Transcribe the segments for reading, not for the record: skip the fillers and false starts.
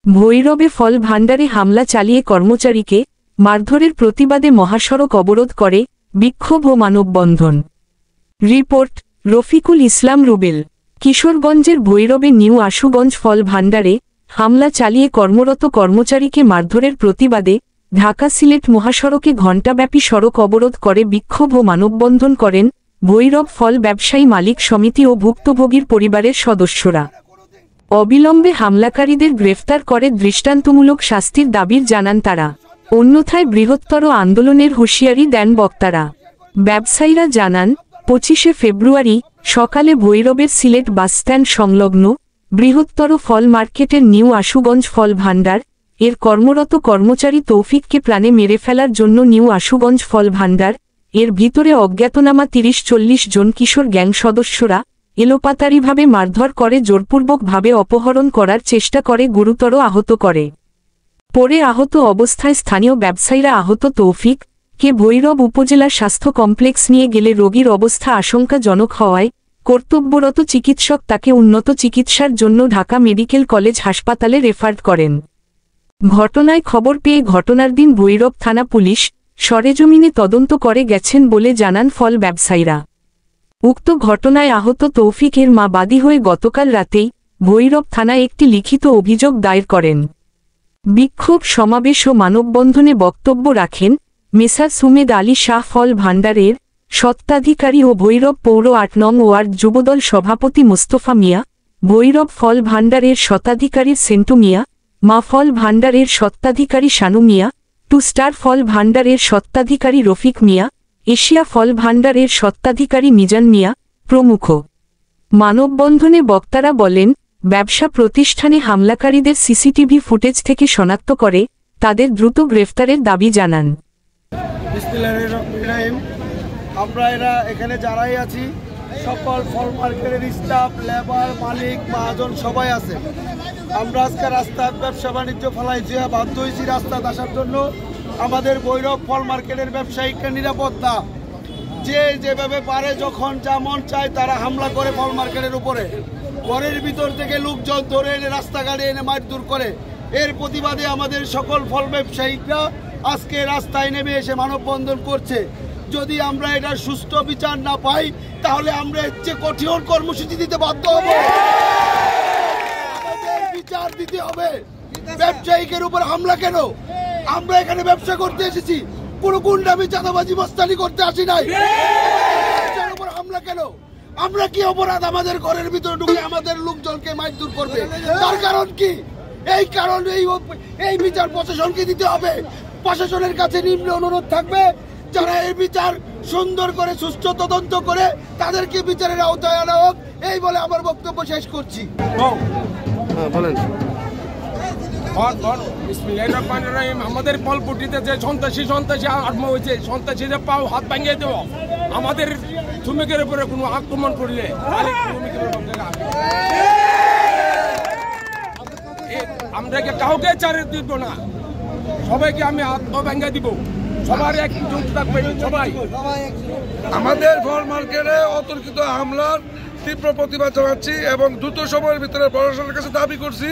ভৈরবে ফল ভাণ্ডারে হামলা চালিয়ে কর্মচারীকে মারধরের প্রতিবাদে মহাসড়ক অবরোধ করে বিক্ষোভ ও মানববন্ধন। রিপোর্ট রফিকুল ইসলাম রুবেল। কিশোরগঞ্জের ভৈরবে নিউ আশুগঞ্জ ফল ভাণ্ডারে হামলা চালিয়ে কর্মরত কর্মচারীকে মারধরের প্রতিবাদে ঢাকা সিলেট মহাসড়কে ঘণ্টাব্যাপী সড়ক অবরোধ করে বিক্ষোভ ও মানববন্ধন করেন ভৈরব ফল ব্যবসায়ী মালিক সমিতি ও ভুক্তভোগীর পরিবারের সদস্যরা। অবিলম্বে হামলাকারীদের গ্রেফতার করে দৃষ্টান্তমূলক শাস্তির দাবির জানান তারা। অন্যথায় বৃহত্তর আন্দোলনের হুঁশিয়ারি দেন বক্তারা। ব্যবসায়ীরা জানান, 25শে ফেব্রুয়ারি সকালে ভৈরবের সিলেট বাসস্ট্যান্ড সংলগ্ন বৃহত্তর ফল মার্কেটের নিউ আশুগঞ্জ ফল ভাণ্ডার এর কর্মরত কর্মচারী তৌফিককে প্রাণে মেরে ফেলার জন্য নিউ আশুগঞ্জ ফল ভাণ্ডার এর ভিতরে অজ্ঞাতনামা 30-40 জন কিশোর গ্যাং সদস্যরা এলোপাতারিভাবে মারধর করে জোরপূর্বকভাবে অপহরণ করার চেষ্টা করে গুরুতর আহত করে। পরে আহত অবস্থায় স্থানীয় ব্যবসায়ীরা আহত তৌফিক কে ভৈরব উপজেলা স্বাস্থ্য কমপ্লেক্স নিয়ে গেলে রোগীর অবস্থা আশঙ্কাজনক হওয়ায় কর্তব্যরত চিকিৎসক তাকে উন্নত চিকিৎসার জন্য ঢাকা মেডিকেল কলেজ হাসপাতালে রেফার করেন। ঘটনায় খবর পেয়ে ঘটনার দিন ভৈরব থানা পুলিশ সরেজমিনে তদন্ত করে গেছেন বলে জানান ফল ব্যবসায়ীরা। উক্ত ঘটনায় আহত তৌফিকের মা বাদী হয়ে গতকাল রাতেই ভৈরব থানায় একটি লিখিত অভিযোগ দায়ের করেন। বিক্ষোভ সমাবেশ ও মানববন্ধনে বক্তব্য রাখেন মেসার সুমেদ আলী শাহ ফল ভাণ্ডারের স্বত্বাধিকারী ও ভৈরব পৌর ৮ নং ওয়ার্ড যুবদল সভাপতি মোস্তফা মিয়া, ভৈরব ফল ভাণ্ডারের স্বত্বাধিকারী সেন্টু মিয়া, মা ফল ভাণ্ডারের স্বত্বাধিকারী শানু মিয়া, 2 স্টার ফল ভাণ্ডারের স্বত্বাধিকারী রফিক মিয়া, এশিয়া ফল ভাণ্ডারের স্বত্বাধিকারী মিজান মিয়া প্রমুখ। মানববন্ধনে বক্তারা বলেন, ব্যবসা প্রতিষ্ঠানে হামলাকারীদের সিসিটিভি ফুটেজ থেকে শনাক্ত করে তাদের দ্রুত গ্রেফতারের দাবি জানান। আমরা এখানে যারাই আছি সকল ফল মার্কেটের স্টাফ, লেবার, মালিক, মহাজন সবাই আছে। আমরা আজকে রাস্তার ব্যবসা বাণিজ্য ফলাইছি, বাধ্য হয়েছি রাস্তায় আসার জন্য। আমাদের ভৈরব ফল মার্কেটের ব্যবসায়িকরা নিরাপত্তা যে যেভাবে পারে যখন যেমন চায় তারা হামলা করে ফল মার্কেটের উপরে, ঘরের ভিতর থেকে লোকজন ধরে এনে রাস্তাঘাটে এনে মারধর করে। এর প্রতিবাদে আমাদের সকল ফল ব্যবসায়িকরা আজকে রাস্তায় নেমে এসে মানববন্ধন করছে। যদি আমরা এটার সুষ্ঠু বিচার না পাই তাহলে আমরা যে কঠিন কর্মসূচি দিতে বাধ্য হব। আমাদের বিচার দিতে হবে। ব্যবসায়িকের উপর হামলা কেন? আমরা এখানে ব্যবসা করতে এসেছি, কোনো গুন্ডামি চাঁদাবাজি মস্তানি করতে আসি নাই। ব্যবসার উপর হামলা কেন? আমরা কি অপরাধ আমাদের ঘরের ভিতরে ঢুকে আমাদের লোকজনকে মারধর করবে? তার কারণ কি? এই কারণ এই বিচার প্রশাসনকে দিতে হবে। প্রশাসনের কাছে নিম্ন অনুরোধ থাকবে, যারা এই বিচার সুন্দর করে সুষ্ঠু তদন্ত করে তাদেরকে বিচারের আওতায় আনা হোক। এই বলে আমার বক্তব্য শেষ করছি। বলেন। আমাদের ফলপুটিতে যে সন্ত্রাসী আত্মা হয়েছে, সন্ত্রাসীদের পাও হাত ভাঙিয়ে দেব। আমাদের শ্রমিকের উপরে কোনো আক্রমণ করলে আমরা কাউকে ছাড় দিব না, সবাইকে আমি হাত ভাঙিয়ে দিব। সবার এক যুক্ত থাকবে সবাই। আমাদের ফল মার্কেটে অতর্কিত হামলার তীব্র প্রতিবাদ জানাচ্ছি এবং দ্রুত সময়ের ভিতরে প্রশাসনের কাছে দাবি করছি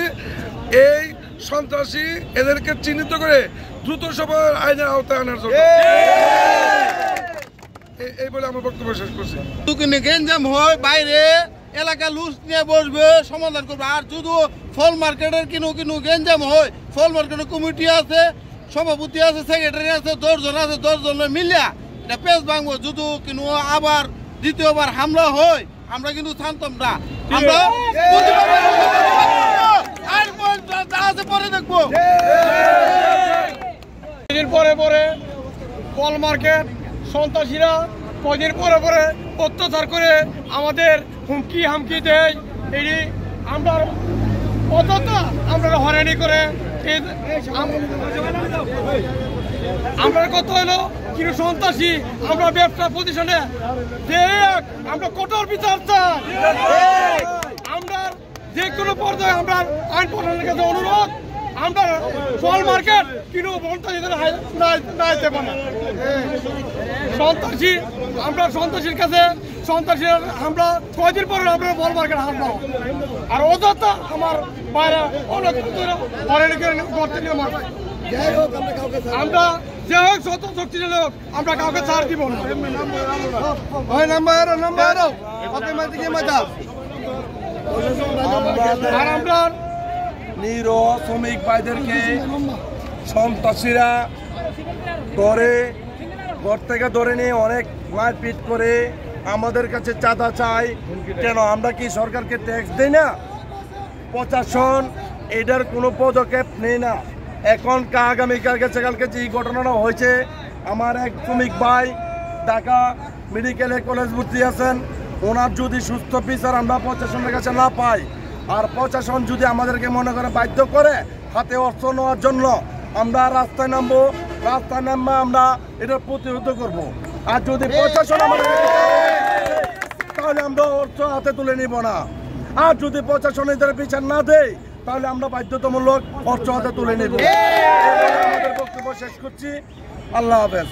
এই সন্ত্রাসী এদেরকে চিহ্নিত করে দ্রুত সময়ের আইনের আওতায় আনার জন্য। এই বলে আমার বক্তব্য শেষ করছি। গেঞ্জাম হয় বাইরে এলাকা লুজ নিয়ে বসবে, সমাধান করবে। আর শুধু ফল মার্কেটের কিনু গেঞ্জাম হয়, ফল মার্কেটের কমিটি আছে, সভাপতি আছে, সেক্রেটারি আছে, 10 জন আছে, 10 জন মিলিয়া এটা পেজ ভাঙবো। যদি কিন্তু আবার দ্বিতীয়বার হামলা হয় আমরা কিন্তু থামতাম না। আমরা পরে দেখবো। পরে ফল মার্কেট সন্ত্রাসীরা কদিন পরে অত্যাচার করে আমাদের হুমকি হামকি দেয়। এই আমরা আমরা হয়রানি করে। আমরা কত হলো কিন্তু সন্ত্রাসী আমরা ব্যবসা প্রতিষ্ঠানে আমরা কঠোর বিচার চাই। আমরা যে কোনো পর্যায়ে আমরা আইন প্রশাসনের কাছে অনুরোধ, আমরা ফল মার্কেট কিন্তু সন্ত্রাসী আমরা সন্ত্রাসীর কাছে আমরা 6 দিন পরে আমরা ফল মার্কেট হারবো। আর অযথা আমার বাইরে অনেক করতে নিয়ে মারবে। আমরা যে হোক শত শক্তিশালী হোক, আমরা কাউকে ছাড় দিব না। আর আমরা নিরীহ শ্রমিক ভাইদেরকে সন্ত্রাসীরা ধরে ঘর থেকে ধরে নিয়ে অনেক মারপিট করে আমাদের কাছে চাঁদা চাই। কেন আমরা কি সরকারকে ট্যাক্স দেই না? প্রশাসন এটার কোনো পদক্ষেপ নেই না। এখন আগামীকালকে যে ঘটনাটা হয়েছে, আমার এক শ্রমিক ভাই ঢাকা মেডিকেলে কলেজ ভর্তি আছেন, ওনার যদি সুস্থ বিচার আমরা প্রশাসনের কাছে না পাই, আর প্রশাসন যদি আমাদেরকে মনে করে বাধ্য করে হাতে অস্ত্র নেওয়ার জন্য, আমরা রাস্তায় নামবো। রাস্তায় নামবে আমরা এটা প্রতিরোধ করব। আর যদি প্রশাসন আমাদের তাহলে আমরা অস্ত্র হাতে তুলে নিব না। আর যদি প্রশাসন এদের বিচার না দেয়, তাহলে আমরা বাধ্যতামূলক অস্ত্র হাতে তুলে নেব। আমাদের বক্তব্য শেষ করছি। আল্লাহ হাফেজ।